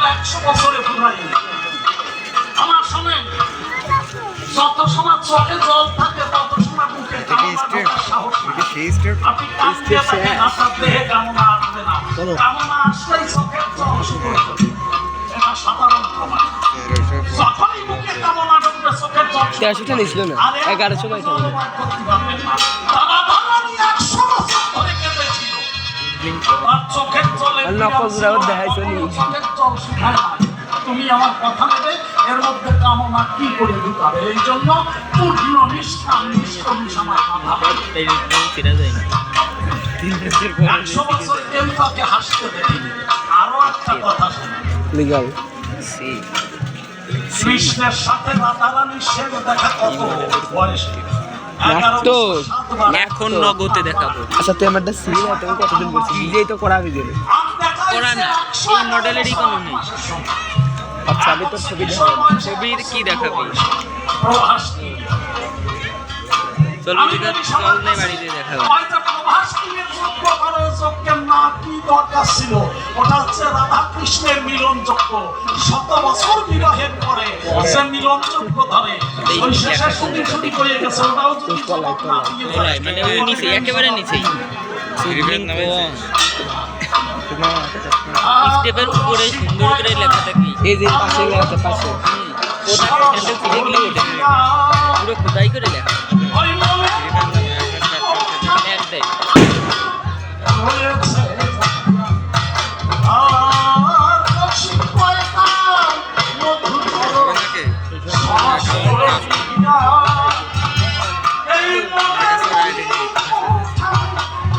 আর 100 বছরে ঘুরাই আমার শোনেন যত সময় চোখে জল থাকে তত সময় মুখে আপনি কাঁদতে থাকেন আপনার দেহে কামনা আসবে না কামনা আসলেই চোখের জল শুরু হবে এটা সাধারণ প্রমাণ যখনই মুখে কামনা ঢুকবে চোখের জল 1300টা নিছিল না 1100 টাকা করতে পারবেন না তারা ধরানি 100 বছর ধরে কেঁদেছিল আর চোখের জলে নকলরাও দেখাইছো নি চোখের জল শুকায় না তুমি আমার কথা নেবে এর মধ্যে কামনা কি করে ঢুকাবে এই জন্য পূর্ণ নিষ্ঠা নিষ্কলুষ আমার কথা এই ফিরে যায় না 100 বছর কেউ তাকে হাসতে দেখিনি আরো একটা কথা শোনো লিগাল কৃষ্ণের সাথে রাধারানীর শেষ দেখা কত বয়স এখন নগদে দেখাবো। আচ্ছা তুই আমারটা সিরিজ তুমি কতদিন করছিস নিজেই তো করাবি দিলে করা না এই মডেলেরই কোনো নেই। আচ্ছা আমি তোর ছবি দেখাবো ছবির কি দেখাবি? প্রভাস কি চল নেই বাড়িতে দেখাবো। প্রভাস কিনের যোগ্য করে যোগ্যের না কি দরকার ছিল ওটা হচ্ছে রাধা কৃষ্ণের মিলন যোগ্য 100 বছর বিবাহের পরে সে মিলন যোগ্য ধরে ওই শেষে শুটি করে গেছে ওটাও যদি না দিয়ে ওলাই মানে ওই নিচে একেবারে নিচেই স্টেপের উপরে সুন্দর করে লেখা থাকে এই যে পাশে লেখাটা পাশে পুরো খোদাই করে লেখা।